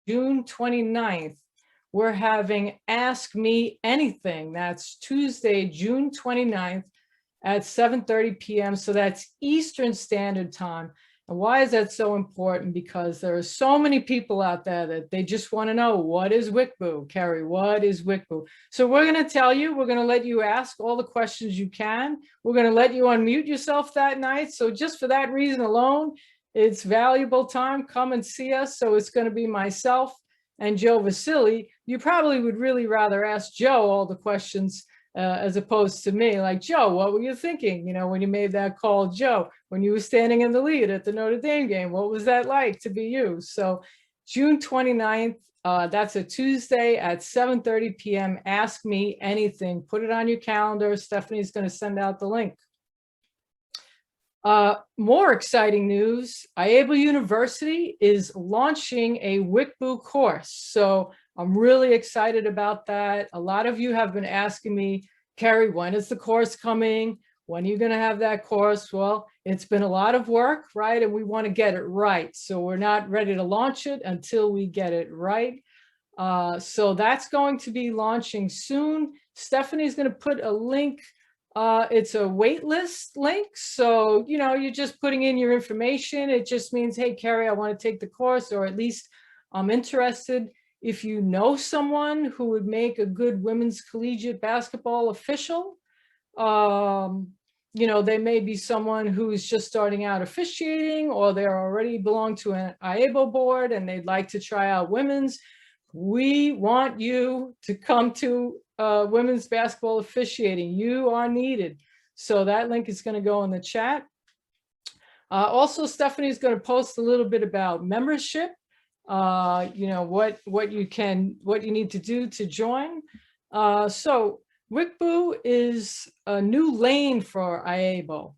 June 29th, we're having Ask Me Anything. That's Tuesday, June 29th at 7:30 p.m. So that's Eastern Standard Time. And why is that so important? Because there are so many people out there that they just want to know, what is WCBOO? Carrie, what is WCBOO? So we're going to tell you, we're going to let you ask all the questions you can. We're going to let you unmute yourself that night. So just for that reason alone, it's valuable time. Come and see us. So it's going to be myself and Joe Vaszily. You probably would really rather ask Joe all the questions as opposed to me. Like, Joe, what were you thinking, when you made that call? Joe, when you were standing in the lead at the Notre Dame game, what was that like to be you? So June 29th, that's a Tuesday at 7:30 p.m. Ask Me Anything. Put it on your calendar. Stephanie's going to send out the link. More exciting news, IABLE University is launching a WCBOO course. So I'm really excited about that. A lot of you have been asking me, Carrie, when is the course coming? When are you going to have that course? Well, it's been a lot of work, right? And we want to get it right. So we're not ready to launch it until we get it right. So that's going to be launching soon. Stephanie's going to put a link. It's a wait list link. So, you're just putting in your information. It just means, hey, Carrie, I want to take the course, or at least I'm interested. If you know someone who would make a good women's collegiate basketball official, they may be someone who's just starting out officiating, or they're already belong to an IABLE board and they'd like to try out women's. We want you to come to women's basketball officiating. You are needed. So that link is going to go in the chat. Also, Stephanie is going to post a little bit about membership. What you need to do to join. So WCBOO is a new lane for IABLE,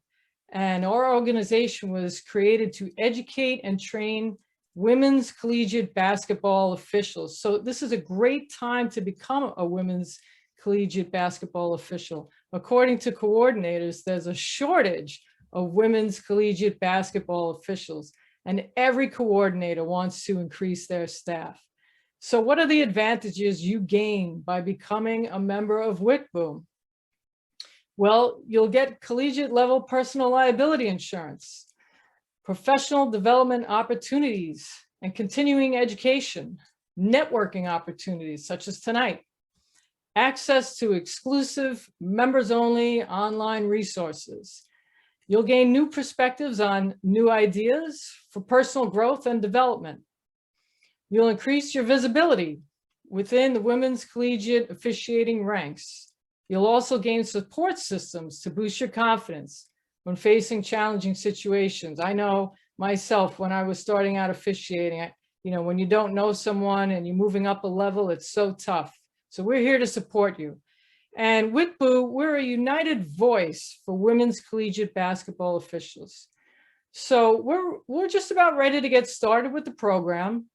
and our organization was created to educate and train women's collegiate basketball officials. So this is a great time to become a women's collegiate basketball official. According to coordinators, there's a shortage of women's collegiate basketball officials, and every coordinator wants to increase their staff. So what are the advantages you gain by becoming a member of WCBOO? Well, you'll get collegiate level personal liability insurance, professional development opportunities and continuing education, networking opportunities such as tonight, access to exclusive members-only online resources. You'll gain new perspectives on new ideas for personal growth and development. You'll increase your visibility within the women's collegiate officiating ranks. You'll also gain support systems to boost your confidence when facing challenging situations. I know myself, when I was starting out officiating, when you don't know someone and you're moving up a level, it's so tough. So we're here to support you. And WCBOO, we're a united voice for women's collegiate basketball officials. So we're just about ready to get started with the program.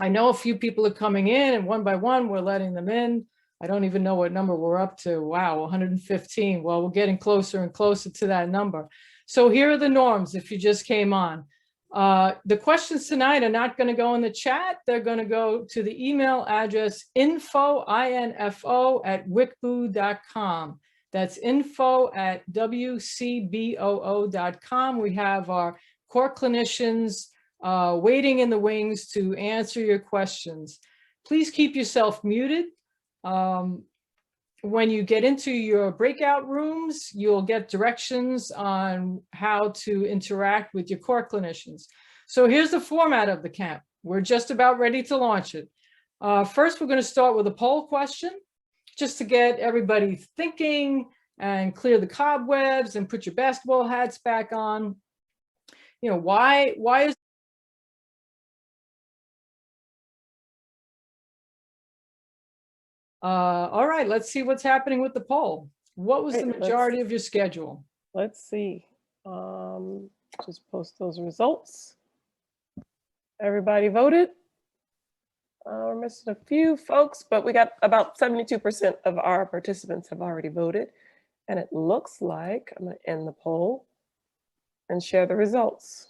I know a few people are coming in, and one by one, we're letting them in. I don't even know what number we're up to. Wow, 115. Well, we're getting closer and closer to that number. So here are the norms if you just came on. The questions tonight are not going to go in the chat. They're going to go to the email address info@wcboo.com. That's info@WCBOO.com. We have our core clinicians waiting in the wings to answer your questions. Please keep yourself muted. When you get into your breakout rooms, you'll get directions on how to interact with your core clinicians. So here's the format of the camp. We're just about ready to launch it. First, we're going to start with a poll question, just to get everybody thinking and clear the cobwebs and put your basketball hats back on. Why is all right, let's see what's happening with the poll. What was the majority of your schedule? Let's see. Just post those results. Everybody voted. We're missing a few folks, but we got about 72% of our participants have already voted. And it looks like I'm going to end the poll and share the results.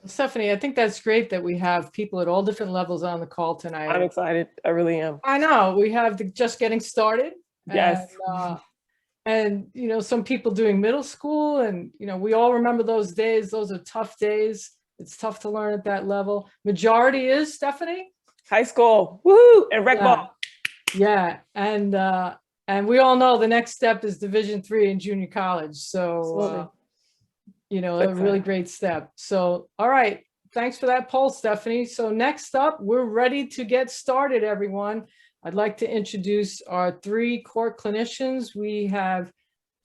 Stephanie, I think that's great that we have people at all different levels on the call I'm tonight. excited. I really am. I know we have the just getting started. Yes. And you know, some people doing middle school, and you know, we all remember those days. Those are tough days. It's tough to learn at that level. Majority is Stephanie. High school. Woohoo! And rec Yeah. ball. Yeah, and we all know the next step is Division III in junior college. So Absolutely. you know, So a really excited. great step. So all right, thanks for that poll, Stephanie. So next up, we're ready to get started, everyone. I'd like to introduce our three core clinicians. We have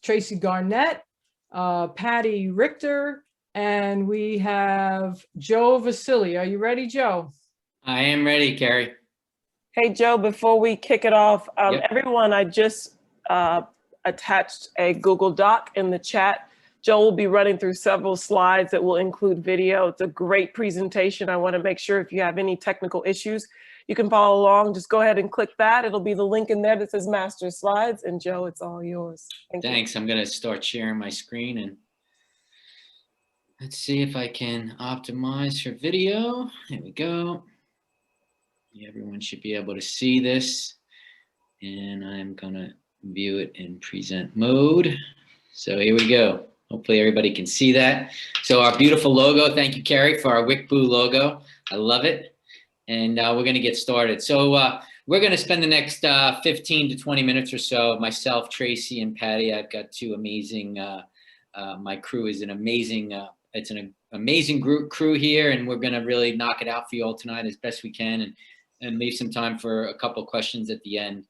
Tracy Garnett, Patty Richter, and we have Joe Vaszily. Are you ready, Joe? I am ready, Carrie. Hey, Joe, before we kick it off, Yep. everyone, I just attached a Google Doc in the chat. Joe will be running through several slides that will include video. It's a great presentation. I want to make sure if you have any technical issues, you can follow along. Just go ahead and click that. It'll be the link in there that says Master Slides. And Joe, it's all yours. Thank you. Thanks. I'm going to start sharing my screen and let's see if I can optimize for video. There we go. Everyone should be able to see this. And I'm going to view it in present mode. So here we go. Hopefully everybody can see that. So our beautiful logo, thank you, Carrie, for our WCBOO logo. I love it. And we're going to get started. So we're going to spend the next 15 to 20 minutes or so, myself, Tracy, and Patty. I've got two amazing, my crew is an amazing, it's an amazing crew here, and we're going to really knock it out for you all tonight as best we can and leave some time for a couple of questions at the end.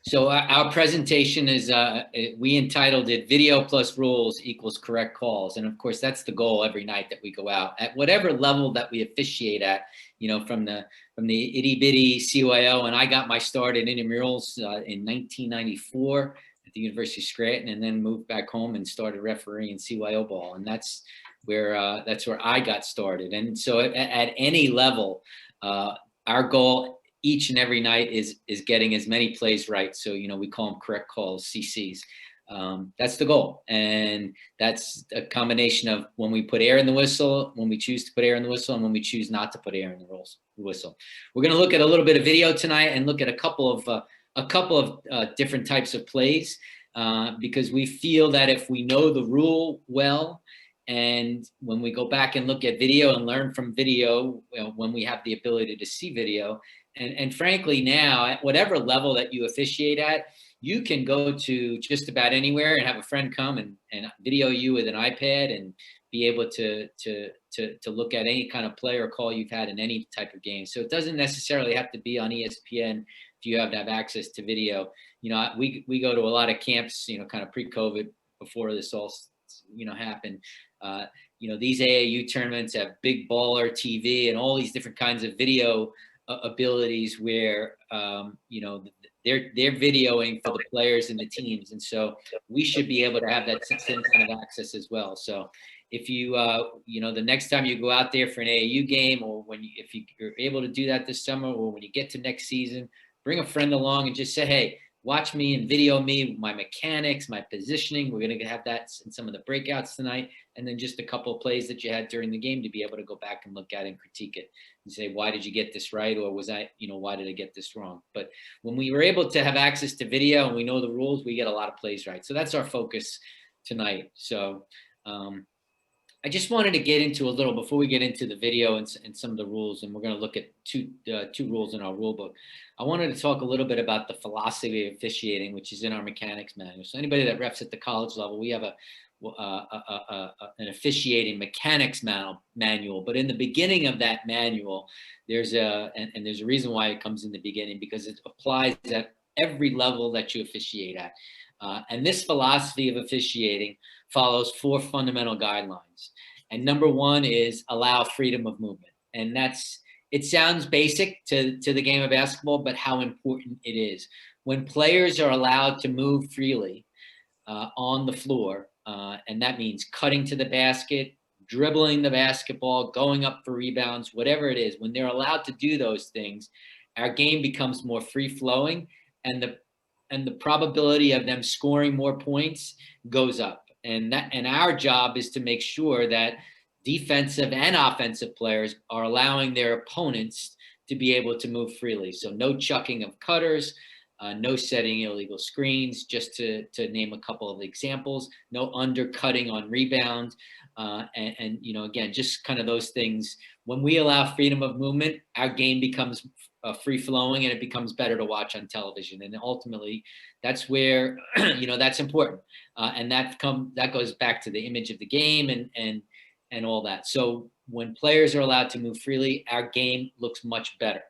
So our presentation is, we entitled it Video Plus Rules Equals Correct Calls. And of course, that's the goal every night that we go out at whatever level that we officiate at, you know, from the itty bitty CYO. And I got my start in intramurals in 1994 at the University of Scranton, and then moved back home and started refereeing CYO ball. And that's where I got started. And so at any level, our goal each and every night is getting as many plays right. So, you know, we call them correct calls, CCs. That's the goal. And that's a combination of when we put air in the whistle, when we choose to put air in the whistle, and when we choose not to put air in the whistle. We're going to look at a little bit of video tonight and look at a couple of different types of plays because we feel that if we know the rule well, and when we go back and look at video and learn from video, you know, when we have the ability to see video, and frankly now, at whatever level that you officiate at, you can go to just about anywhere and have a friend come and video you with an iPad and be able to look at any kind of play or call you've had in any type of game. So it doesn't necessarily have to be on ESPN if you have to have access to video. You know, we go to a lot of camps, you know, kind of pre-COVID before this all, you know, happened. You know, these AAU tournaments have big baller TV and all these different kinds of video abilities where, you know, they're videoing for the players and the teams. And so we should be able to have that same kind of access as well. So if you, you know, the next time you go out there for an AAU game, or if you're able to do that this summer, or when you get to next season, bring a friend along and just say, hey, watch me and video me, my mechanics, my positioning. We're going to have that in some of the breakouts tonight. And then just a couple of plays that you had during the game to be able to go back and look at and critique it and say, why did you get this right? Or was I, you know, why did I get this wrong? But when we were able to have access to video and we know the rules, we get a lot of plays right. So that's our focus tonight. So I just wanted to get into a little, before we get into the video and some of the rules, and we're going to look at two rules in our rule book. I wanted to talk a little bit about the philosophy of officiating, which is in our mechanics manual. So anybody that refs at the college level, we have an officiating mechanics manual. But in the beginning of that manual, there's there's a reason why it comes in the beginning, because it applies at every level that you officiate at. And this philosophy of officiating follows 4 fundamental guidelines. And number 1 is allow freedom of movement. And it sounds basic to the game of basketball, but how important it is. When players are allowed to move freely on the floor, and that means cutting to the basket, dribbling the basketball, going up for rebounds, whatever it is, when they're allowed to do those things, our game becomes more free-flowing, and the probability of them scoring more points goes up. And our job is to make sure that defensive and offensive players are allowing their opponents to be able to move freely. So no chucking of cutters, no setting illegal screens, just to name a couple of examples, no undercutting on rebound. And you know, again, just kind of those things. When we allow freedom of movement, our game becomes free flowing and it becomes better to watch on television. And ultimately, that's where, you know, that's important. And that goes back to the image of the game and all that. So when players are allowed to move freely, our game looks much better.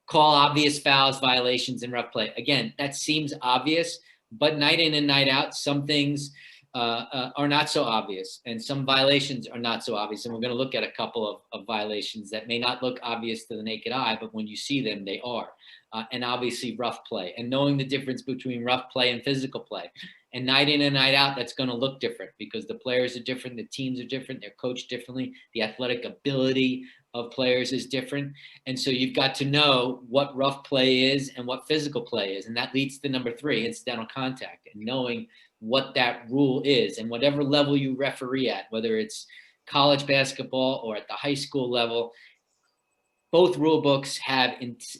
Call obvious fouls, violations, and rough play. Again, that seems obvious, but night in and night out, some things are not so obvious, and some violations are not so obvious. And we're going to look at a couple of violations that may not look obvious to the naked eye, but when you see them, they are. And obviously rough play, and knowing the difference between rough play and physical play. And night in and night out, that's going to look different because the players are different, the teams are different, they're coached differently, the athletic ability of players is different. And so you've got to know what rough play is and what physical play is. And that leads to number 3, incidental contact, and knowing what that rule is. And whatever level you referee at, whether it's college basketball or at the high school level, both rule books have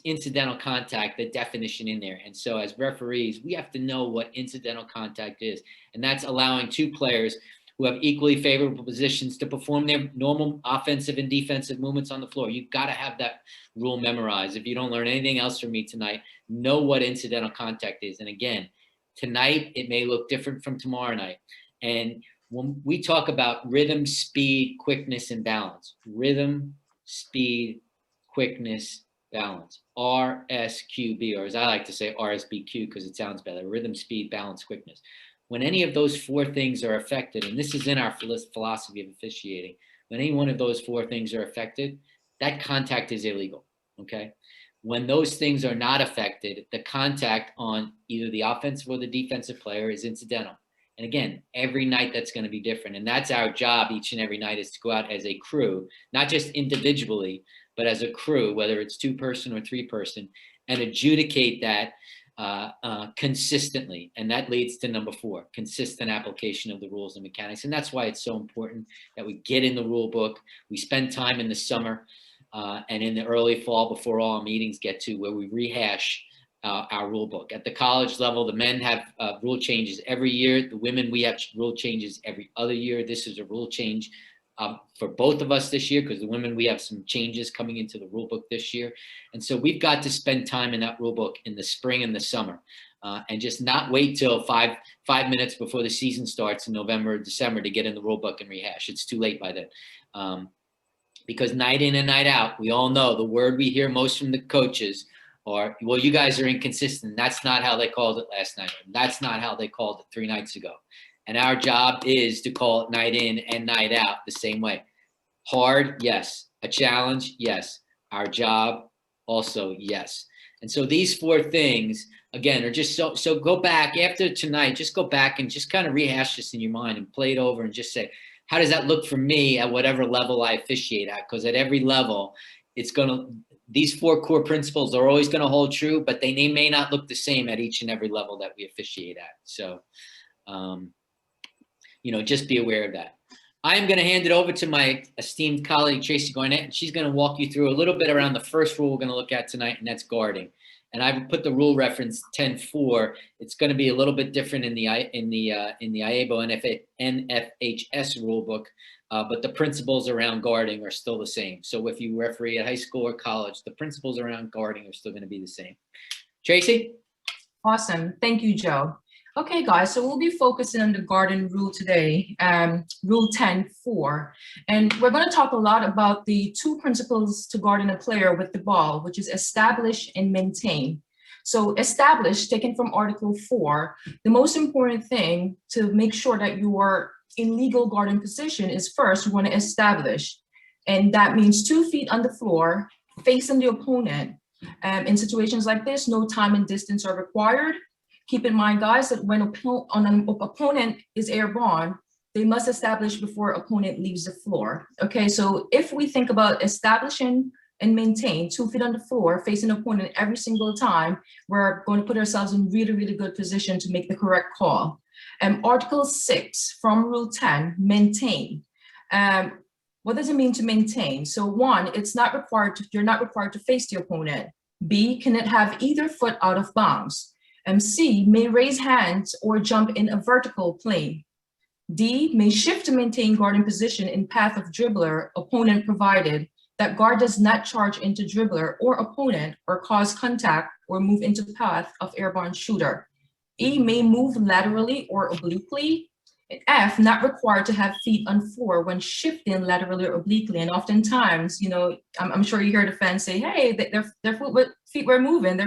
incidental contact, the definition in there. And so as referees, we have to know what incidental contact is. And that's allowing 2 players who have equally favorable positions to perform their normal offensive and defensive movements on the floor. You've got to have that rule memorized. If you don't learn anything else from me tonight, know what incidental contact is. And again, tonight, it may look different from tomorrow night. And when we talk about rhythm, speed, quickness, and balance, rhythm, speed, quickness, balance, RSQB, or as I like to say, RSBQ, because it sounds better, rhythm, speed, balance, quickness. When any of those 4 things are affected, and this is in our philosophy of officiating, when any one of those 4 things are affected, that contact is illegal, okay? When those things are not affected, the contact on either the offensive or the defensive player is incidental. And again, every night that's going to be different. And that's our job each and every night, is to go out as a crew, not just individually, but as a crew, whether it's 2-person or 3-person, and adjudicate that consistently. And that leads to number 4, consistent application of the rules and mechanics. And that's why it's so important that we get in the rule book. We spend time in the summer and in the early fall before all our meetings get to, where we rehash our rule book. At the college level, the men have rule changes every year. The women, we have rule changes every other year. This is a rule change for both of us this year, because the women, we have some changes coming into the rule book this year. And so we've got to spend time in that rule book in the spring and the summer, and just not wait till five minutes before the season starts in November or December to get in the rule book and rehash. It's too late by then. Because night in and night out, we all know the word we hear most from the coaches are, well, you guys are inconsistent. That's not how they called it last night. That's not how they called it 3 nights ago. And our job is to call it night in and night out the same way. Hard, yes. A challenge, yes. Our job, also, yes. And so these 4 things, again, are just so go back after tonight, just go back and just kind of rehash this in your mind and play it over and just say, how does that look for me at whatever level I officiate at? Because at every level, these 4 core principles are always going to hold true, but they may not look the same at each and every level that we officiate at. So, you know, just be aware of that. I'm going to hand it over to my esteemed colleague, Tracy Garnett, and she's going to walk you through a little bit around the first rule we're going to look at tonight, and that's guarding. And I've put the rule reference 10.4. It's going to be a little bit different in the IABO NFHS rule book, but the principles around guarding are still the same. So if you referee at high school or college, the principles around guarding are still going to be the same. Tracy? Awesome. Thank you, Joe. Okay, guys, so we'll be focusing on the guarding rule today, rule 10.4. And we're going to talk a lot about the 2 principles to guarding a player with the ball, which is establish and maintain. So establish, taken from Article 4, the most important thing to make sure that you are in legal guarding position is first, you want to establish. And that means 2 feet on the floor, facing the opponent. In situations like this, no time and distance are required. Keep in mind, guys, that when an opponent is airborne, they must establish before opponent leaves the floor. Okay, so if we think about establishing and maintain 2 feet on the floor, facing opponent every single time, we're going to put ourselves in really, really good position to make the correct call. Article 6 from Rule 10, maintain. What does it mean to maintain? So one, you're not required to face the opponent. B, can it have either foot out of bounds? And C, may raise hands or jump in a vertical plane. D, may shift to maintain guarding position in path of dribbler, opponent provided that guard does not charge into dribbler or opponent or cause contact or move into path of airborne shooter. E, may move laterally or obliquely. F, not required to have feet on floor when shifting laterally or obliquely. And oftentimes, you know, I'm sure you hear the fans say, hey, their feet were moving,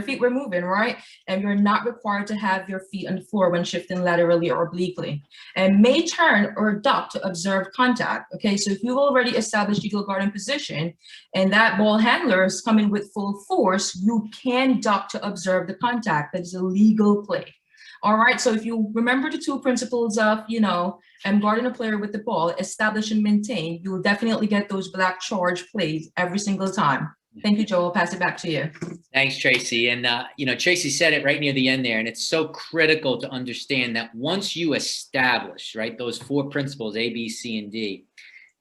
right? And you're not required to have your feet on the floor when shifting laterally or obliquely. And may turn or duck to observe contact. Okay, so if you've already established legal guarding position and that ball handler is coming with full force, you can duck to observe the contact. That is a legal play. All right, so if you remember the two principles of, you know, guarding a player with the ball, establish and maintain, you will definitely get those black charge plays every single time. Thank you, Joe. I'll pass it back to you. Thanks, Tracy. And, you know, Tracy said it right near the end there, and it's so critical to understand that once you establish, right, those 4 principles, A, B, C, and D,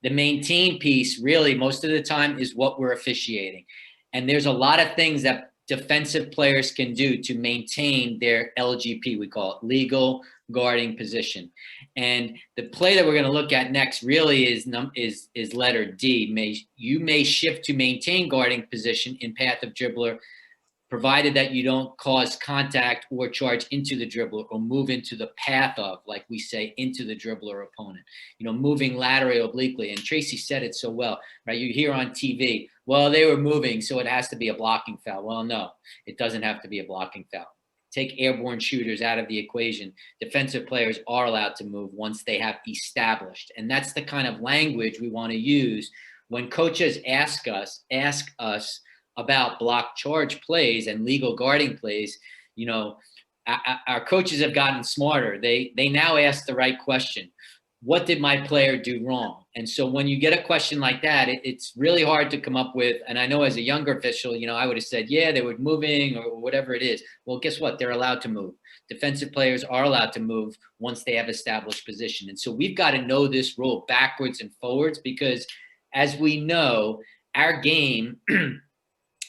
the maintain piece really most of the time is what we're officiating. And there's a lot of things that defensive players can do to maintain their LGP, we call it legal guarding position. And the play that we're going to look at next really is letter D. You may shift to maintain guarding position in path of dribbler, provided that you don't cause contact or charge into the dribbler or move into the path of, like we say, into the dribbler or opponent, you know, moving laterally or obliquely. And Tracy said it so well, right? You hear on TV, well, they were moving, so it has to be a blocking foul. Well, no, it doesn't have to be a blocking foul. Take airborne shooters out of the equation. Defensive players are allowed to move once they have established. And that's the kind of language we want to use when coaches ask us about block charge plays and legal guarding plays. You know, our coaches have gotten smarter. They now ask the right question. What did my player do wrong? And so when you get a question like that, it's really hard to come up with. And I know as a younger official, you know, I would have said, yeah, they were moving or whatever it is. Well, guess what? They're allowed to move. Defensive players are allowed to move once they have established position. And so we've got to know this rule backwards and forwards, because as we know, our game,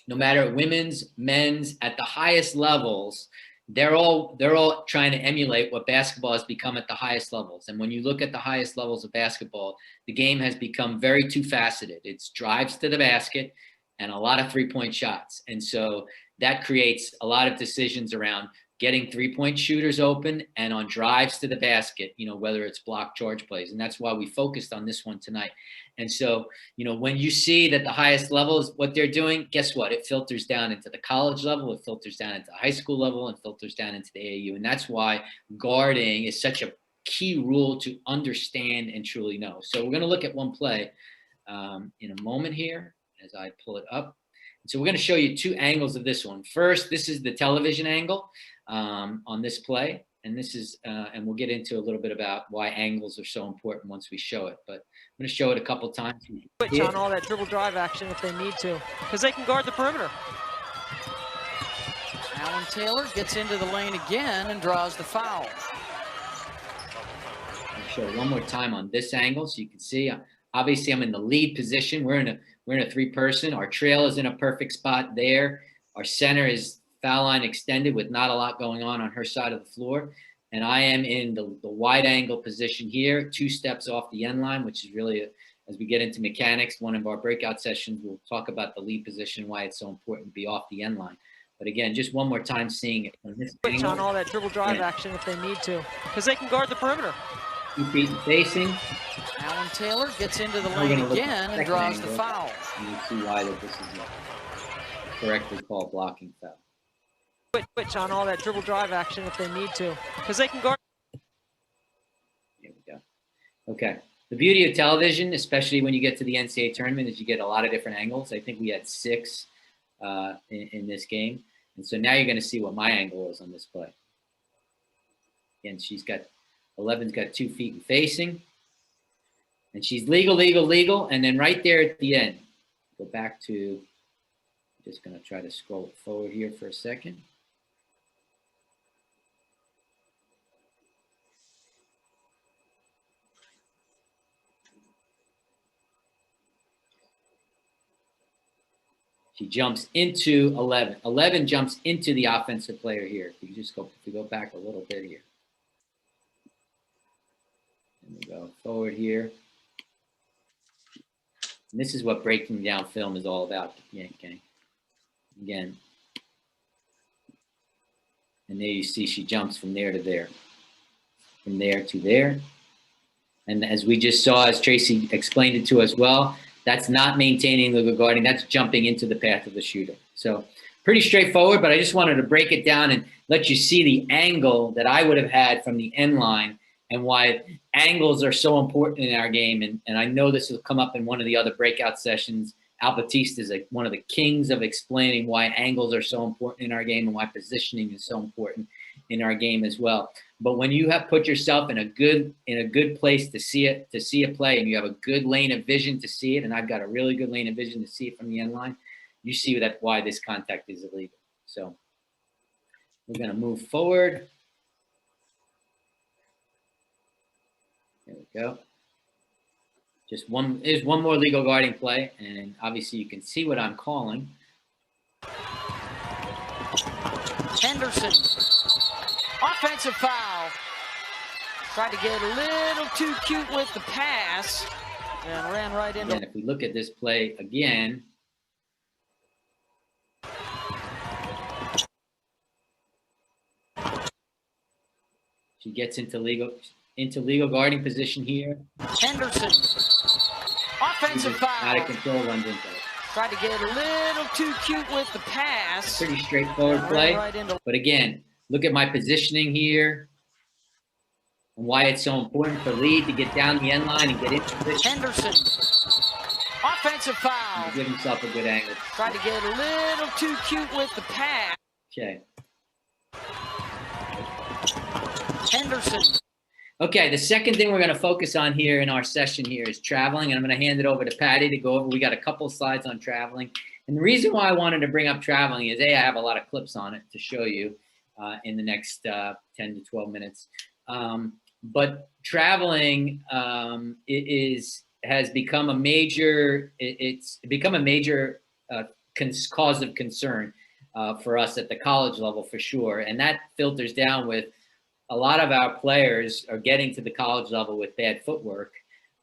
no matter women's, men's, at the highest levels, they're all trying to emulate what basketball has become at the highest levels. And when you look at the highest levels of basketball, the game has become very two-faceted. It's drives to the basket and a lot of three-point shots. And so that creates a lot of decisions around getting three-point shooters open and on drives to the basket, you know, whether it's block charge plays. And that's why we focused on this one tonight. And so, you know, when you see that the highest level is what they're doing, guess what? It filters down into the college level, it filters down into the high school level, and filters down into the AAU. And that's why guarding is such a key rule to understand and truly know. So we're going to look at one play in a moment here as I pull it up. So we're going to show you 2 angles of this one. First, this is the television angle on this play. And this is, and we'll get into a little bit about why angles are so important once we show it. But I'm going to show it a couple times. Switch on all that dribble drive action if they need to, because they can guard the perimeter. Alan Taylor gets into the lane again and draws the foul. I'll show it one more time on this angle so you can see. Obviously, I'm in the lead position. We're in a 3-person. Our trail is in a perfect spot there. Our center is foul line extended with not a lot going on her side of the floor. And I am in the wide angle position here, 2 steps off the end line, which is really, as we get into mechanics, one of our breakout sessions, we'll talk about the lead position, why it's so important to be off the end line. But again, just one more time seeing it. On this Switch angle, on all that dribble drive action if they need to, because they can guard the perimeter. 2 feet facing. Alan Taylor gets into the We're lane gonna look at again the and draws the second foul. And you see why that this is correctly called blocking foul. Switch on all that dribble drive action if they need to, because they can guard. Here we go. Okay. The beauty of television, especially when you get to the NCAA tournament, is you get a lot of different angles. I think we had 6 in this game. And so now you're going to see what my angle is on this play. Again, 11's got 2 feet in facing. And she's legal. And then right there at the end, go back to, I'm just going to try to scroll it forward here for a second. She jumps into 11. 11 jumps into the offensive player here. If you go back a little bit here. And we go forward here. And this is what breaking down film is all about. Okay. Again. And there you see she jumps from there to there. From there to there. And as we just saw, as Tracy explained it to us well, that's not maintaining legal guarding. That's jumping into the path of the shooter. So pretty straightforward, but I just wanted to break it down and let you see the angle that I would have had from the end line and why angles are so important in our game. And I know this will come up in one of the other breakout sessions. Al Batista is one of the kings of explaining why angles are so important in our game and why positioning is so important in our game as well. But when you have put yourself in a good place to see a play, and you have a good lane of vision to see it, and I've got a really good lane of vision to see it from the end line, you see that why this contact is illegal. So we're going to move forward. There we go. There's one more legal guarding play, and obviously you can see what I'm calling. Henderson, offensive foul. Tried to get a little too cute with the pass and ran right into. And if we look at this play again, she gets into legal guarding position here. Henderson, offensive foul. Out of control, runs into it. Tried to get a little too cute with the pass. Pretty straightforward play. But again, look at my positioning here and why it's so important for Lee to get down the end line and get into position. Henderson, offensive foul. And give himself a good angle. Tried to get a little too cute with the pass. Okay. Henderson. Okay, the second thing we're going to focus on here in our session here is traveling, and I'm going to hand it over to Patty to go over. We got a couple of slides on traveling, and the reason why I wanted to bring up traveling is I have a lot of clips on it to show you in the next 10 to 12 minutes. But traveling has become a major. It's become a major cause of concern for us at the college level for sure, and that filters down with. A lot of our players are getting to the college level with bad footwork,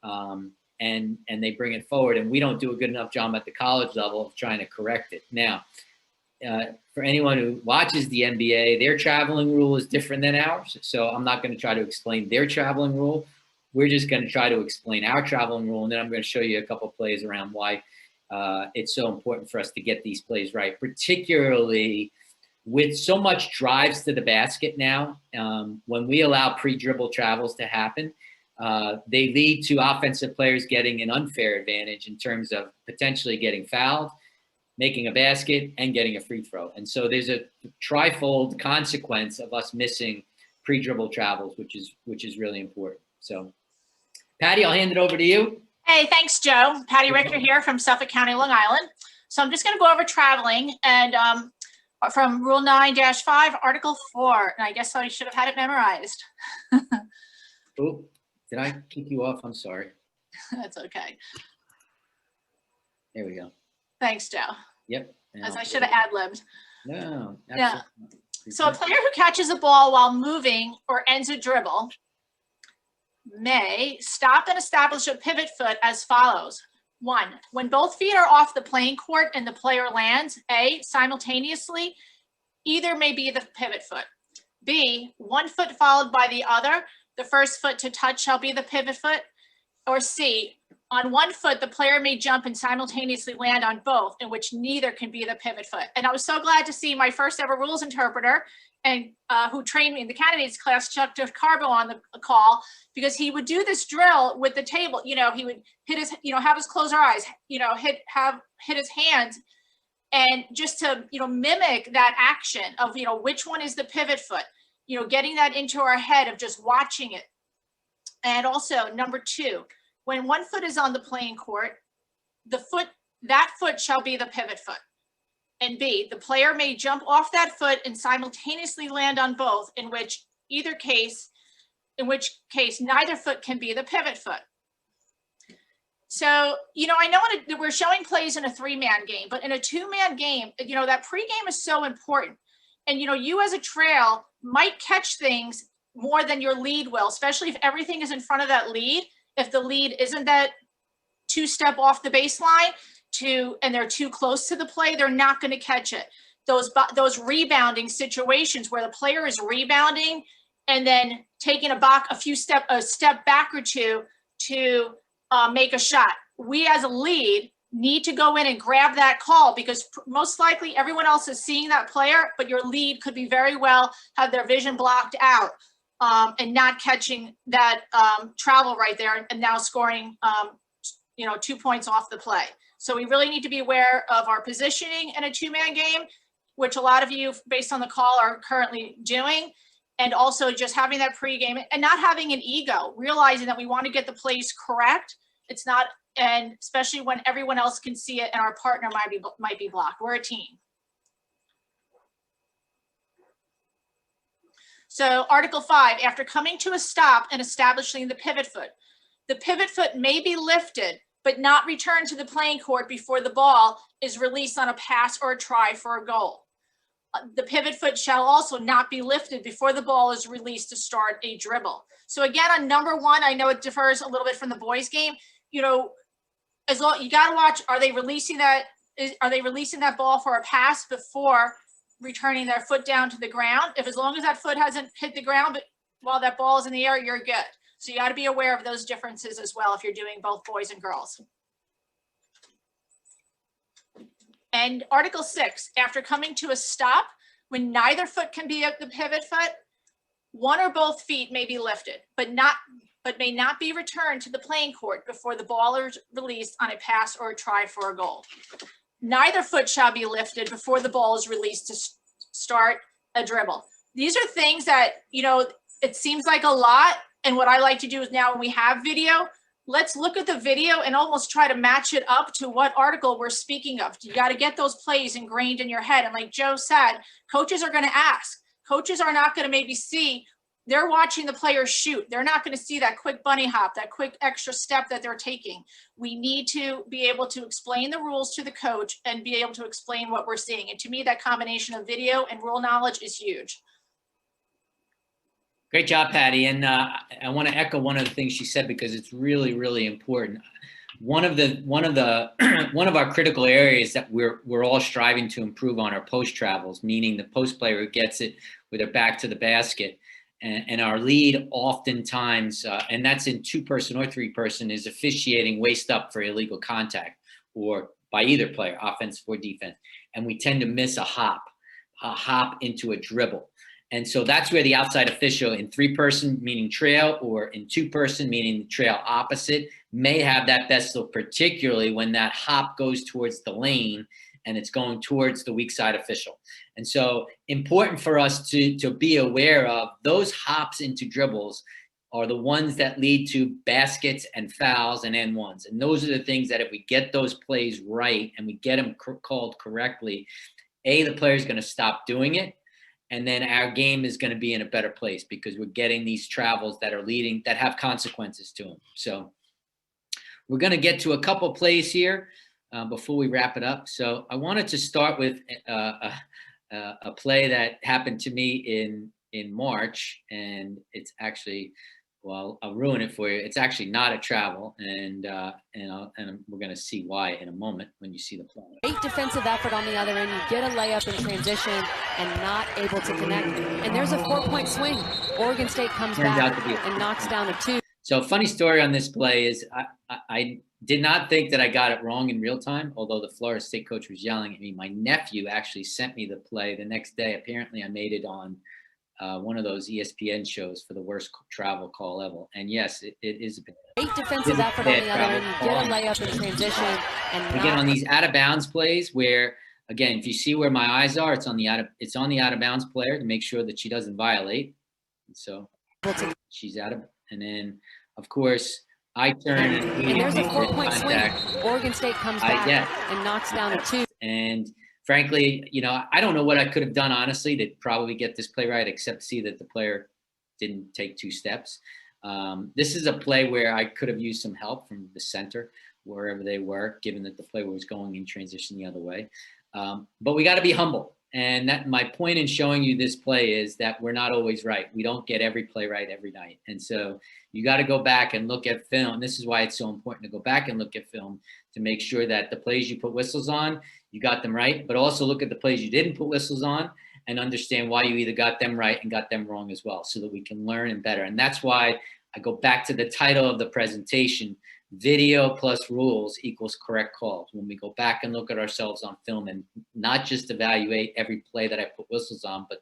and they bring it forward, and we don't do a good enough job at the college level of trying to correct it. Now, for anyone who watches the NBA, their traveling rule is different than ours, so I'm not going to try to explain their traveling rule. We're just going to try to explain our traveling rule, and then I'm going to show you a couple plays around why it's so important for us to get these plays right, particularly with so much drives to the basket now. When we allow pre-dribble travels to happen, they lead to offensive players getting an unfair advantage in terms of potentially getting fouled, making a basket, and getting a free throw. And so there's a trifold consequence of us missing pre-dribble travels, which is really important. So, Patty, I'll hand it over to you. Hey, thanks, Joe. Patty Richter here from Suffolk County, Long Island. So I'm just going to go over traveling and from Rule 9-5, Article 4. And I guess I should have had it memorized. Oh, did I kick you off? I'm sorry. That's okay. There we go. Thanks, Joe. Yep. As I should have ad-libbed. No. Yeah. So a player who catches a ball while moving or ends a dribble may stop and establish a pivot foot as follows. 1, when both feet are off the playing court and the player lands, A, simultaneously, either may be the pivot foot. B, one foot followed by the other, the first foot to touch shall be the pivot foot. Or C, on one foot, the player may jump and simultaneously land on both, in which neither can be the pivot foot. And I was so glad to see my first ever rules interpreter and who trained me in the candidates class, Chuck DeCarbo, on the call, because he would do this drill with the table. You know, he would hit his, have us close our eyes, hit his hands, and just to, mimic that action of, which one is the pivot foot, getting that into our head of just watching it. And also, number 2, when one foot is on the playing court, that foot shall be the pivot foot. And B, the player may jump off that foot and simultaneously land on both, in which case neither foot can be the pivot foot. So, you know, I know we're showing plays in a 3-man game, but in a 2-man game, you know, that pregame is so important. And, you know, you as a trail might catch things more than your lead will, especially if everything is in front of that lead. If the lead isn't that 2-step off the baseline and they're too close to the play, they're not going to catch it. Those rebounding situations where the player is rebounding and then taking a step back or two to make a shot. We as a lead need to go in and grab that call, because most likely everyone else is seeing that player, but your lead could be very well have their vision blocked out and not catching that travel right there and now scoring, you know, 2 points off the play. So we really need to be aware of our positioning in a 2-man game, which a lot of you based on the call are currently doing. And also just having that pregame and not having an ego, realizing that we want to get the plays correct. It's not, and especially when everyone else can see it and our partner might be blocked. We're a team. So Article 5, after coming to a stop and establishing the pivot foot may be lifted, but not returned to the playing court before the ball is released on a pass or a try for a goal. The pivot foot shall also not be lifted before the ball is released to start a dribble. So again, on number 1, I know it differs a little bit from the boys game. You know, as long you got to watch, are they releasing that ball for a pass before returning their foot down to the ground? If as long as that foot hasn't hit the ground, but while that ball is in the air, you're good. So you got to be aware of those differences as well if you're doing both boys and girls. And Article 6, after coming to a stop, when neither foot can be at the pivot foot, one or both feet may be lifted, but may not be returned to the playing court before the ball is released on a pass or a try for a goal. Neither foot shall be lifted before the ball is released to start a dribble. These are things that, you know, it seems like a lot. And what I like to do is now when we have video, let's look at the video and almost try to match it up to what article we're speaking of. You got to get those plays ingrained in your head. And like Joe said, coaches are going to ask. Coaches are not going to maybe see, they're watching the players shoot. They're not going to see that quick bunny hop, that quick extra step that they're taking. We need to be able to explain the rules to the coach and be able to explain what we're seeing. And to me, that combination of video and rule knowledge is huge. Great job, Patty. And I want to echo one of the things she said, because it's really, really important. One of our critical areas that we're all striving to improve on are post travels, meaning the post player who gets it with their back to the basket. And our lead oftentimes, and that's in 2-person or 3-person, is officiating waist up for illegal contact, or by either player, offense or defense. And we tend to miss a hop into a dribble. And so that's where the outside official in 3-person, meaning trail, or in 2-person, meaning the trail opposite, may have that best look, particularly when that hop goes towards the lane and it's going towards the weak side official. And so important for us to be aware of those hops into dribbles are the ones that lead to baskets and fouls and N1s. And those are the things that if we get those plays right and we get them called correctly, the player is going to stop doing it. And then our game is going to be in a better place, because we're getting these travels that are leading, that have consequences to them. So we're going to get to a couple plays here before we wrap it up. So I wanted to start with a play that happened to me in March, and it's actually, well, I'll ruin it for you. It's actually not a travel, and we're going to see why in a moment when you see the play. Great defensive effort on the other end. You get a layup in transition and not able to connect. And there's a 4-point swing. Oregon State comes back and knocks down a 2. So funny story on this play is I did not think that I got it wrong in real time, although the Florida State coach was yelling at me. My nephew actually sent me the play the next day. Apparently I made it on one of those ESPN shows for the worst travel call level. And yes, it is a great defensive effort on the other end. You get a layup in transition. And again, on these out of bounds plays where, again, if you see where my eyes are, it's on the out of bounds player to make sure that she doesn't violate. And so she's out of, and then of course I turn and there's a 4-point swing. Oregon State comes back and knocks down a 2. And frankly, you know, I don't know what I could have done, honestly, to probably get this play right, except see that the player didn't take 2 steps. This is a play where I could have used some help from the center. wherever they were, given that the play was going in transition the other way. But we got to be humble. And that my point in showing you this play is that we're not always right. We don't get every play right every night. And so you got to go back and look at film. This is why it's so important to go back and look at film to make sure that the plays you put whistles on, you got them right, but also look at the plays you didn't put whistles on and understand why you either got them right and got them wrong as well, so that we can learn and better. And that's why I go back to the title of the presentation, video plus rules equals correct calls. When we go back and look at ourselves on film and not just evaluate every play that I put whistles on, but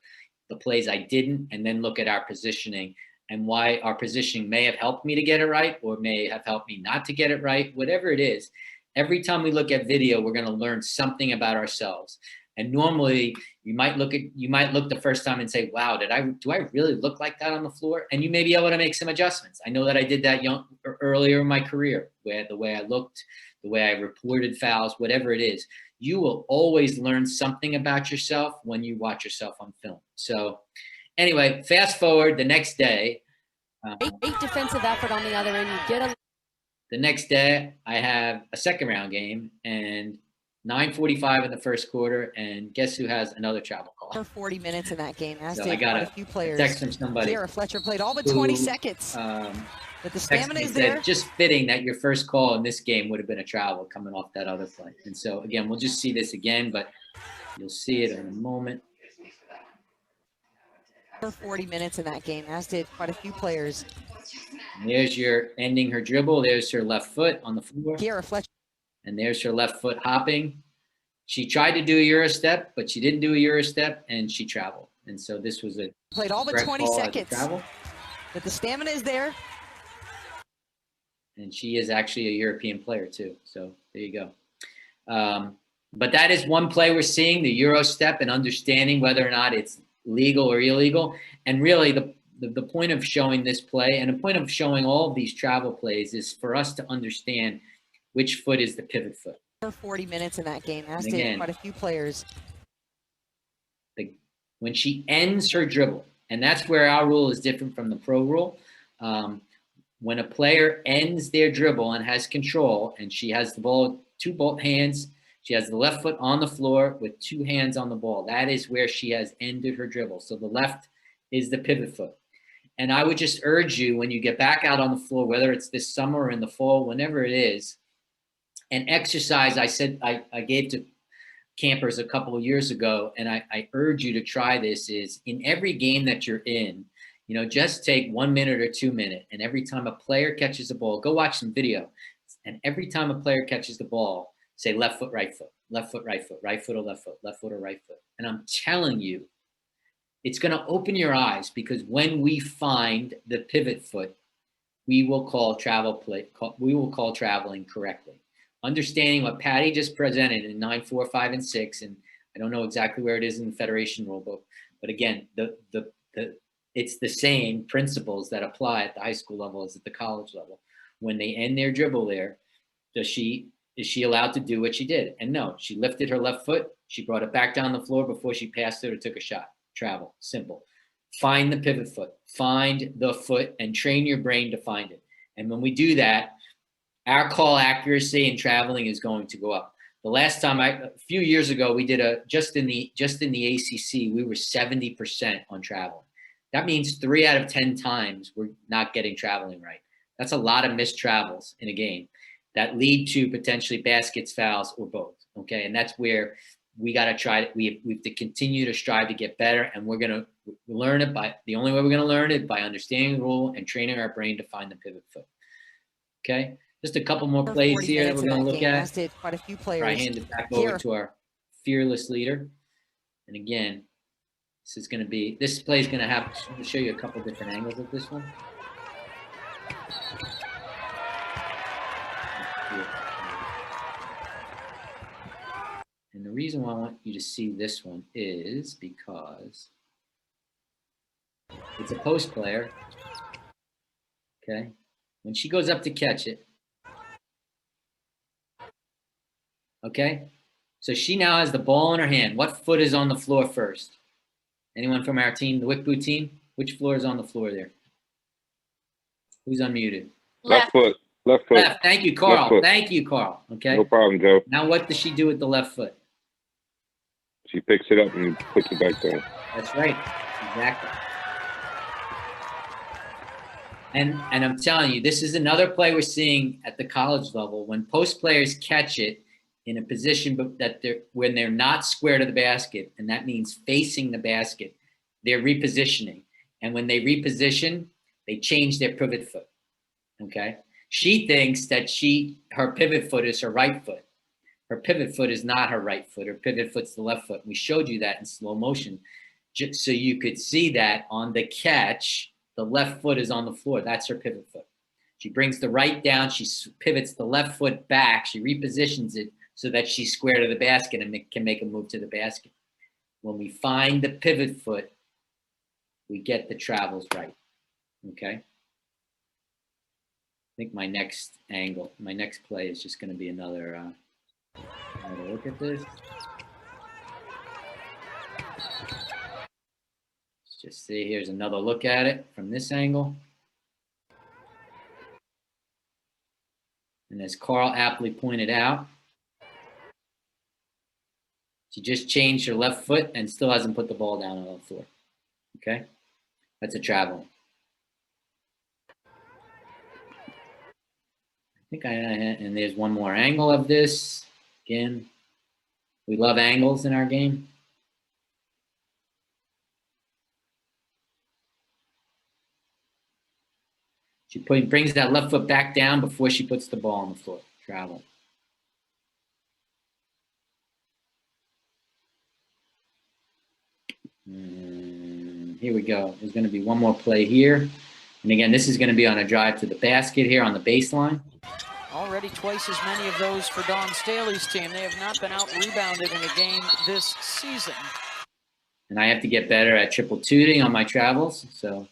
the plays I didn't, and then look at our positioning and why our positioning may have helped me to get it right or may have helped me not to get it right, whatever it is. Every time we look at video, we're going to learn something about ourselves. And normally you might look the first time and say, wow, do I really look like that on the floor? And you may be able to make some adjustments. I know that I did that earlier in my career, where the way I looked, the way I reported fouls, whatever it is. You will always learn something about yourself when you watch yourself on film. So anyway, fast forward the next day. Eight defensive effort on the other end. You get a The next day, I have a second round game and 9:45 in the first quarter, and guess who has another travel call? For 40 minutes in that game, as So did I got quite a few players. text from somebody. Sierra Fletcher played all but 20 seconds, but the stamina is there. Just fitting that your first call in this game would have been a travel coming off that other play. And so again, we'll just see this again, but you'll see it in a moment. For 40 minutes in that game, as did quite a few players. And there's your ending her dribble. There's her left foot on the floor. Sierra Fletcher. And there's her left foot hopping. She tried to do a Euro step, but she didn't do a Euro step, and she traveled. And so this was a played all but correct 20 call as a seconds, travel. but the stamina is there. And she is actually a European player too. So there you go. But that is one play we're seeing, the Euro step, and understanding whether or not it's legal or illegal. And really the point of showing this play and the point of showing all of these travel plays is for us to understand which foot is the pivot foot. For 40 minutes in that game, as And did again, quite a few players. When she ends her dribble, and that's where our rule is different from the pro rule. When a player ends their dribble and has control, and she has the ball, both hands, she has the left foot on the floor with two hands on the ball. That is where she has ended her dribble. So the left is the pivot foot. And I would just urge you, when you get back out on the floor, whether it's this summer or in the fall, whenever it is, an exercise I gave to campers a couple of years ago, and I urge you to try this, is in every game that you're in, just take 1 minute or 2 minutes, and every time a player catches the ball, go watch some video, and every time a player catches the ball, say left foot, right foot, left foot, right foot, right foot or left foot or right foot. And I'm telling you, it's going to open your eyes, because when we find the pivot foot, we will call traveling correctly. Understanding what Patty just presented in 9, 4, 5, and 6, and I don't know exactly where it is in the Federation rulebook, but again, it's the same principles that apply at the high school level as at the college level. When they end their dribble there, is she allowed to do what she did? And no, she lifted her left foot, she brought it back down the floor before she passed it or took a shot. Travel, simple. Find the pivot foot, find the foot, and train your brain to find it. And when we do that, our call accuracy in traveling is going to go up. The last time a few years ago, we did just in the ACC, we were 70% on traveling. That means 3 out of 10 times we're not getting traveling right. That's a lot of missed travels in a game that lead to potentially baskets, fouls, or both. Okay, and that's where we got to try. We have to continue to strive to get better, and we're going to learn it the only way we're going to learn it by understanding the rule and training our brain to find the pivot foot. Okay. Just a couple more plays here that we're going to look at. Did quite a few players. I hand it back over to our fearless leader. And again, this play is going to have to show you a couple different angles of this one. And the reason why I want you to see this one is because it's a post player. Okay. When she goes up to catch it, okay, so she now has the ball in her hand. What foot is on the floor first? Anyone from our team, the WCBOO team? Which floor is on the floor there? Who's unmuted? Left. Left foot. Left. Thank you, Carl. Left foot. Thank you, Carl. Okay. No problem, Joe. Now what does she do with the left foot? She picks it up and puts it back down. That's right. Exactly. And I'm telling you, this is another play we're seeing at the college level when post players catch it in a position that when they're not square to the basket, and that means facing the basket, they're repositioning. And when they reposition, they change their pivot foot. Okay. She thinks that her pivot foot is her right foot. Her pivot foot is not her right foot. Her pivot foot's the left foot. We showed you that in slow motion, just so you could see that on the catch, the left foot is on the floor. That's her pivot foot. She brings the right down. She pivots the left foot back. She repositions it so that she's square to the basket and can make a move to the basket. When we find the pivot foot, we get the travels right. Okay. I think my next play is just going to be another look at this. Let's just see, here's another look at it from this angle. And as Carl aptly pointed out, she just changed her left foot and still hasn't put the ball down on the floor. Okay, that's a travel. And there's one more angle of this. Again, we love angles in our game. She brings that left foot back down before she puts the ball on the floor. Travel. And here we go. There's going to be one more play here. And again, this is going to be on a drive to the basket here on the baseline. Already twice as many of those for Dawn Staley's team. They have not been out-rebounded in a game this season. And I have to get better at triple tooting on my travels, so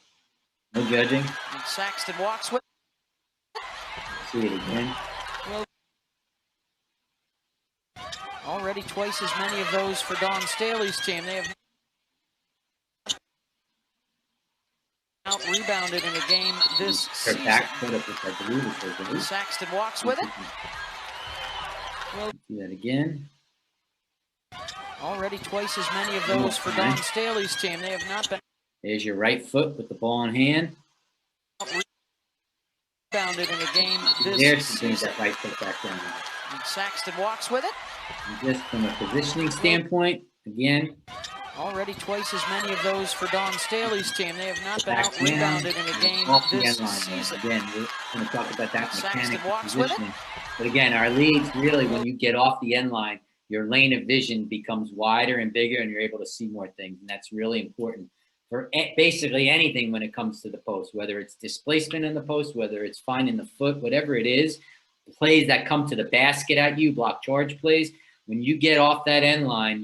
no judging. And Saxton walks with. See it again. Well, already twice as many of those for Dawn Staley's team. They have out-rebounded in a game this Her season. back foot up, which I believe is her belief. Saxton walks with it. See that again. Already twice as many of those for Dawn Staley's team. They have not been There's your right foot with the ball in hand. out-rebounded in a game this There's to bring season. that right foot back down. And Saxton walks with it. And just from a positioning standpoint, again, Already twice as many of those for Dawn Staley's team. They have not been back down, out-rebounded in a game off the this end line. season. Again, we're going to talk about that Saxton mechanic walks with it. positioning. But again, our leads really, when you get off the end line, your lane of vision becomes wider and bigger, and you're able to see more things. And that's really important for basically anything when it comes to the post, whether it's displacement in the post, whether it's finding the foot, whatever it is, plays that come to the basket at you, block charge plays. When you get off that end line,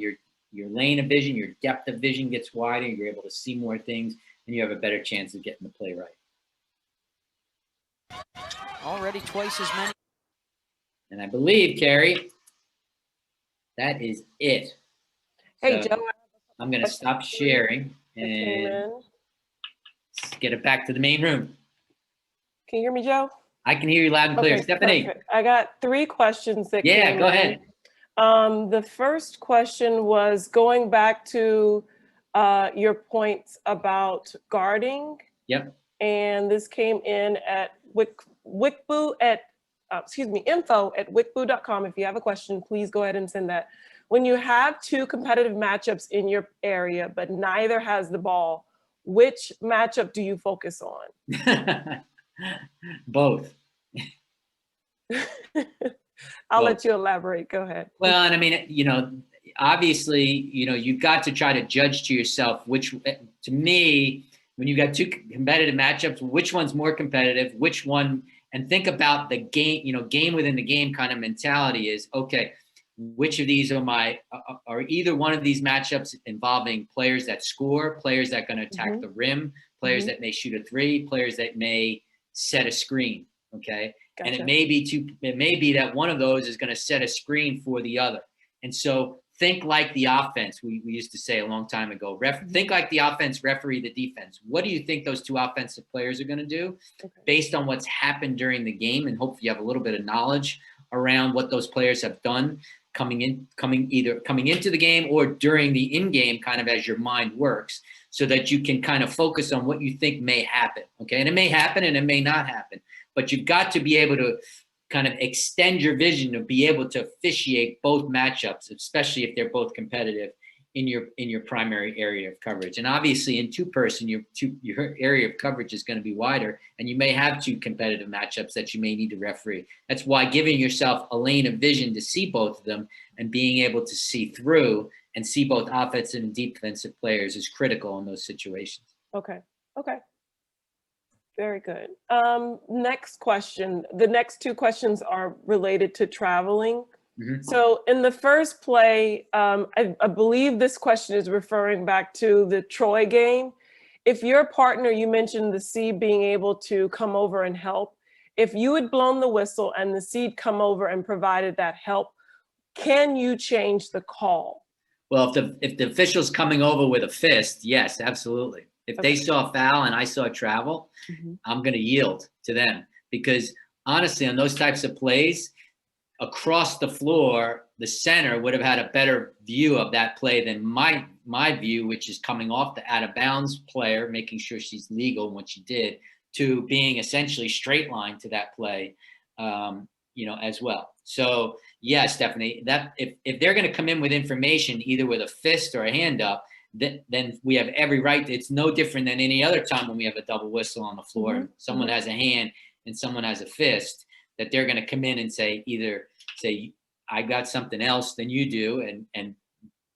your lane of vision, your depth of vision gets wider, you're able to see more things, and you have a better chance of getting the play right. Already twice as many. And I believe, Carrie, that is it. Hey, So Joe. I'm going to stop sharing and get it back to the main room. Can you hear me, Joe? I can hear you loud and clear. Okay, Stephanie. perfect. I got 3 questions that Yeah, came go in. ahead. The first question was going back to your points about guarding. Yep. And this came in at info at wickboo.com. If you have a question, please go ahead and send that. When you have 2 competitive matchups in your area, but neither has the ball, which matchup do you focus on? Both. I'll Well, let you elaborate. Go ahead. Well, and I mean, obviously, you've got to try to judge to yourself, which to me, when you've got 2 competitive matchups, which one's more competitive, which one, and think about the game, game within the game kind of mentality is, okay, which of these are either one of these matchups involving players that score, players that are going to attack the rim, players that may shoot a 3, players that may set a screen. Okay. Gotcha. And it may be that one of those is going to set a screen for the other. And so think like the offense. We used to say a long time ago, think like the offense, referee the defense. What do you think those two offensive players are going to do based on what's happened during the game? And hopefully you have a little bit of knowledge around what those players have done coming into the game or during the in-game, kind of as your mind works, so that you can kind of focus on what you think may happen. Okay. And it may happen and it may not happen, but you've got to be able to kind of extend your vision to be able to officiate both matchups, especially if they're both competitive in your primary area of coverage. And obviously in two-person, your area of coverage is going to be wider, and you may have two competitive matchups that you may need to referee. That's why giving yourself a lane of vision to see both of them and being able to see through and see both offensive and defensive players is critical in those situations. Okay. Very good. Next question. The next two questions are related to traveling. So in the first play, I believe this question is referring back to the Troy game. If your partner, you mentioned the seed being able to come over and help, if you had blown the whistle and the seed come over and provided that help, can you change the call? Well, if the official's coming over with a fist, yes, absolutely. If they saw a foul and I saw travel, I'm going to yield to them, because honestly, on those types of plays, across the floor, the center would have had a better view of that play than my view, which is coming off the out of bounds player, making sure she's legal in what she did, to being essentially straight line to that play, as well. So yes, Stephanie, that if they're going to come in with information, either with a fist or a hand up, then we have every right. It's no different than any other time when we have a double whistle on the floor and someone has a hand and someone has a fist, that they're going to come in and say, I got something else than you do, and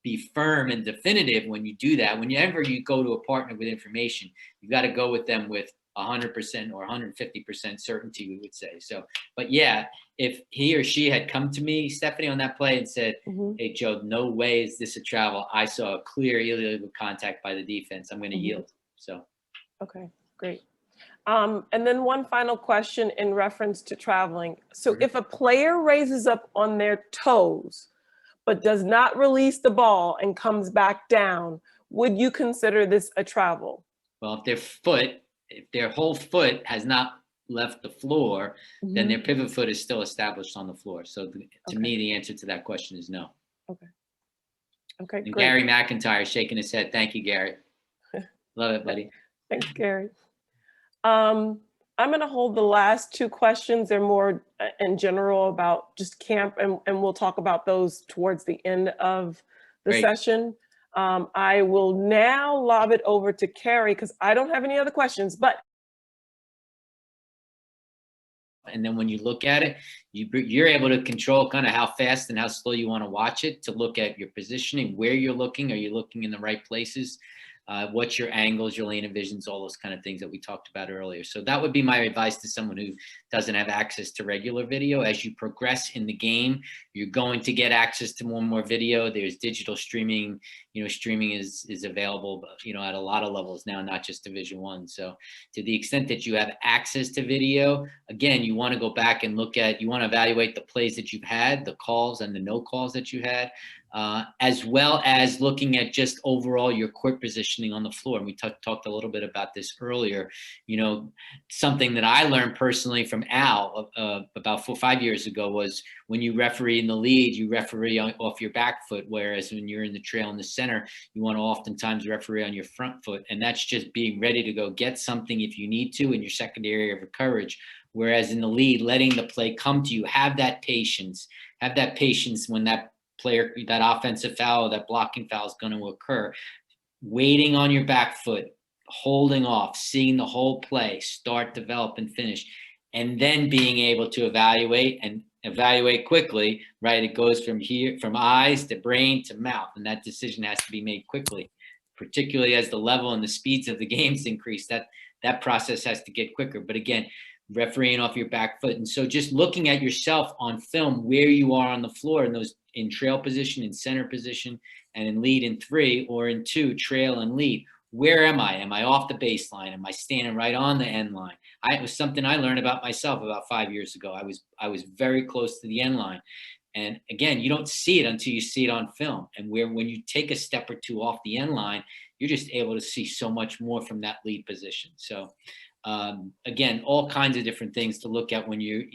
be firm and definitive when you do that. Whenever you go to a partner with information, you got to go with them with 100% or 150% certainty, we would say. So, but yeah, if he or she had come to me, Stephanie, on that play and said, hey, Joe, no way is this a travel. I saw a clear illegal contact by the defense. I'm going to yield. So. Okay, great. And then one final question in reference to traveling. So if a player raises up on their toes, but does not release the ball and comes back down, would you consider this a travel? Well, if their whole foot has not left the floor, then their pivot foot is still established on the floor. So to me, the answer to that question is no. Okay, and great. Gary McIntyre shaking his head. Thank you, Gary. Love it, buddy. Thanks, Gary. I'm going to hold the last two questions. They're more in general about just camp, and we'll talk about those towards the end of the session. I will now lob it over to Carrie because I don't have any other questions, but. And then when you look at it, you're able to control kind of how fast and how slow you want to watch it, to look at your positioning, where you're looking. Are you looking in the right places? What's your angles, your lane of visions, all those kind of things that we talked about earlier. So that would be my advice to someone who doesn't have access to regular video. As you progress in the game, you're going to get access to more and more video. There's digital streaming. Streaming is available, at a lot of levels now, not just Division I. So to the extent that you have access to video, again, you want to go back and you want to evaluate the plays that you've had, the calls and the no calls that you had, as well as looking at just overall your court positioning on the floor. And we talked a little bit about this earlier. Something that I learned personally from Al about 4 or 5 years ago was when you referee in the lead, you referee off your back foot, whereas when you're in the trail in the center, you want to oftentimes referee on your front foot. And that's just being ready to go get something if you need to in your secondary area of coverage. Whereas in the lead, letting the play come to you, have that patience when that player, that offensive foul, that blocking foul is going to occur, waiting on your back foot, holding off, seeing the whole play start, develop, and finish, and then being able to evaluate quickly, right? It goes from eyes to brain to mouth, and that decision has to be made quickly, particularly as the level and the speeds of the games increase. That process has to get quicker. But again, refereeing off your back foot. And so just looking at yourself on film, where you are on the floor in trail position, in center position, and in lead in 3 or in 2, trail and lead. Where am I? Am I off the baseline? Am I standing right on the end line? It was something I learned about myself about 5 years ago. I was very close to the end line. And again, you don't see it until you see it on film. And when you take a step or two off the end line, you're just able to see so much more from that lead position. So again, all kinds of different things to look at when you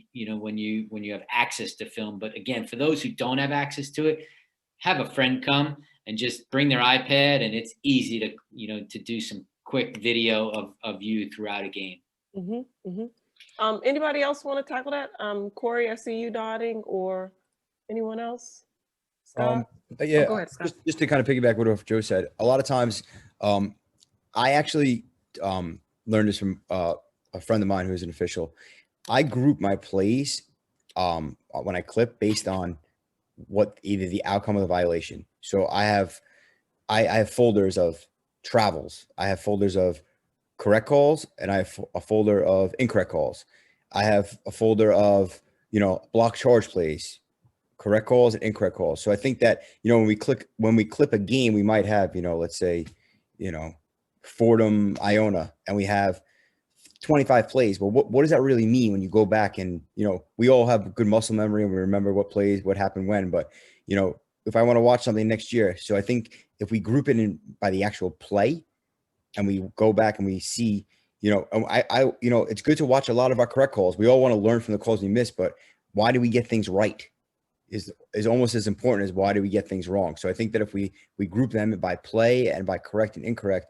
have access to film. But again, for those who don't have access to it, have a friend come and just bring their iPad, and it's easy to to do some quick video of you throughout a game. Anybody else want to tackle that? Corey, I see you nodding, or anyone else? Scott? Yeah, go ahead, Scott. Just to kind of piggyback what Joe said, a lot of times I actually learned this from a friend of mine who's an official. I group my plays when I clip based on what either the outcome of the violation. So I have folders of travels. I have folders of correct calls, and I have a folder of incorrect calls. I have a folder of, block charge plays, correct calls and incorrect calls. So I think that, when we clip a game, we might have, let's say, Fordham, Iona, and we have 25 plays. Well, what does that really mean when you go back and, we all have good muscle memory and we remember what plays, what happened when, but, if I want to watch something next year. So I think if we group it in by the actual play and we go back and we see, it's good to watch a lot of our correct calls. We all want to learn from the calls we miss, but why do we get things right is almost as important as why do we get things wrong. So I think that if we group them by play and by correct and incorrect,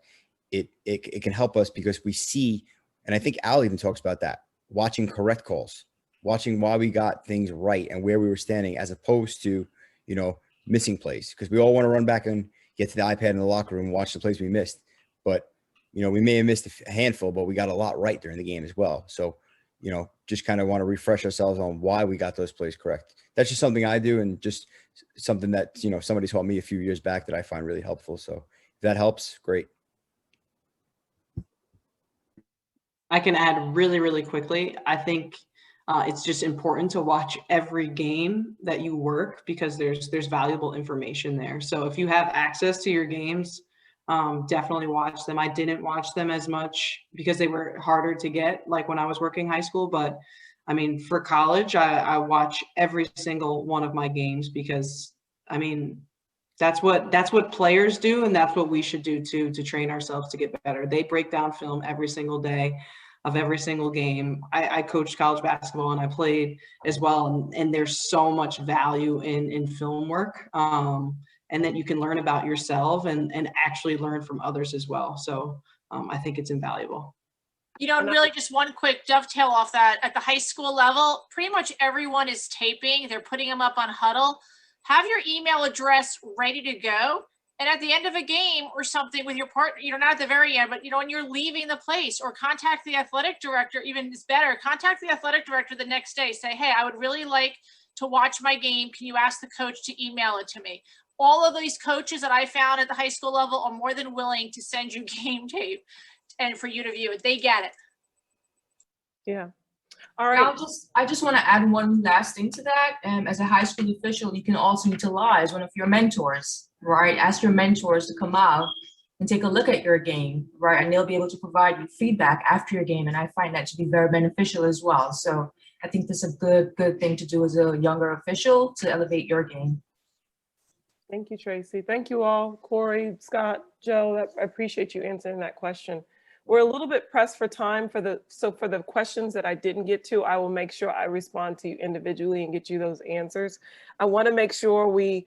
it can help us because we see, and I think Al even talks about that, watching correct calls, watching why we got things right and where we were standing, as opposed to, missing plays, because we all want to run back and get to the iPad in the locker room and watch the plays we missed. But, we may have missed a handful, but we got a lot right during the game as well. So, just kind of want to refresh ourselves on why we got those plays correct. That's just something I do, and just something that, somebody taught me a few years back that I find really helpful. So if that helps, great. I can add really, really quickly. I think it's just important to watch every game that you work, because there's valuable information there. So if you have access to your games, definitely watch them. I didn't watch them as much because they were harder to get, like when I was working high school. But I mean, for college, I watch every single one of my games, because I mean, that's what players do, and that's what we should do too, to train ourselves to get better. They break down film every single day of every single game. I coached college basketball and I played as well. And there's so much value in film work, and that you can learn about yourself and actually learn from others as well. So I think it's invaluable. Really just one quick dovetail off that. At the high school level, pretty much everyone is taping. They're putting them up on Huddle. Have your email address ready to go. And at the end of a game or something with your partner, not at the very end, but, when you're leaving the place, or contact the athletic director, even is better, contact the athletic director the next day. Say, hey, I would really like to watch my game. Can you ask the coach to email it to me? All of these coaches that I found at the high school level are more than willing to send you game tape and for you to view it. They get it. Yeah. All right. I just want to add one last thing to that. As a high school official, you can also utilize one of your mentors, right? Ask your mentors to come out and take a look at your game, right? And they'll be able to provide you feedback after your game. And I find that to be very beneficial as well. So I think this is a good thing to do as a younger official to elevate your game. Thank you, Tracy. Thank you all. Corey, Scott, Joe, I appreciate you answering that question. We're a little bit pressed for time so for the questions that I didn't get to, I will make sure I respond to you individually and get you those answers. I want to make sure we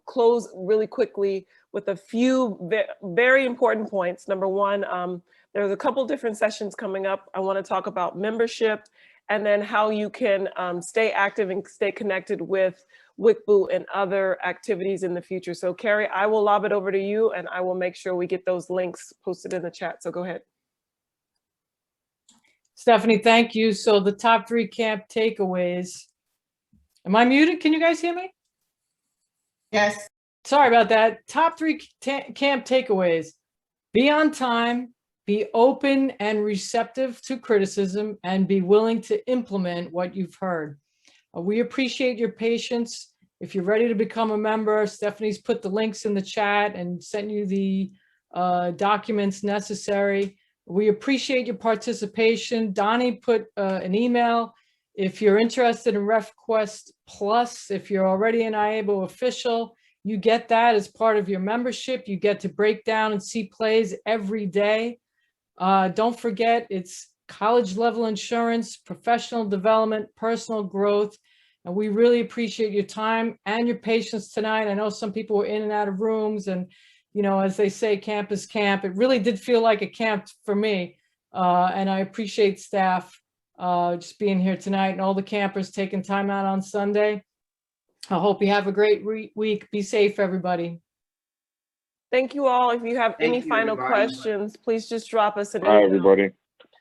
close really quickly with a few very important points. Number one, there's a couple different sessions coming up. I want to talk about membership, and then how you can stay active and stay connected with WCBOO and other activities in the future. So Carrie, I will lob it over to you, and I will make sure we get those links posted in the chat. So go ahead. Stephanie, thank you. So the top 3 camp takeaways. Am I muted? Can you guys hear me? Yes. Sorry about that. Top 3 camp takeaways. Be on time, be open and receptive to criticism, and be willing to implement what you've heard. We appreciate your patience. If you're ready to become a member, Stephanie's put the links in the chat and sent you the documents necessary. We appreciate your participation. Donnie put an email If you're interested in RefQuest Plus, if you're already an IABO official, you get that as part of your membership. You get to break down and see plays every day. Don't forget, it's college level insurance, professional development, personal growth. And we really appreciate your time and your patience tonight. I know some people were in and out of rooms, and, you know, as they say, camp is camp. It really did feel like a camp for me. And I appreciate staff just being here tonight, and all the campers taking time out on Sunday. I hope you have a great week. Be safe, everybody. Thank you all. If you have any you, final everybody. questions, please just drop us an Bye, email. everybody.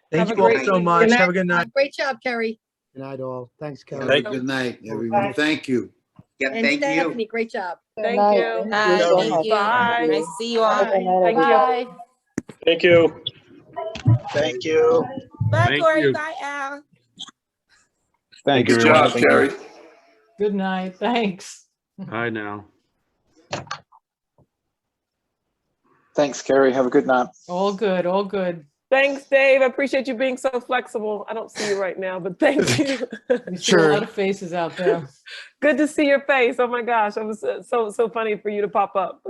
Thank Have a you all great so evening. much. Have a good night. Great job, Kerry. Good night, all. Thanks, Have Kelly. a good night, everyone. Bye. Thank you. Yeah, And thank you. Stephanie, great job. Thank you. Thank you. Bye. Nice to see you all. Thank you. Thank you. Thank you. Thank you. Bye, Al. Thank you. Good job, Kerry. Good night. Thanks. Bye now. Thanks, Kerry. Have a good night. All good. All good. Thanks, Dave. I appreciate you being so flexible. I don't see you right now, but thank you. We see a lot of faces out there. Good to see your face. Oh my gosh, it was so funny for you to pop up.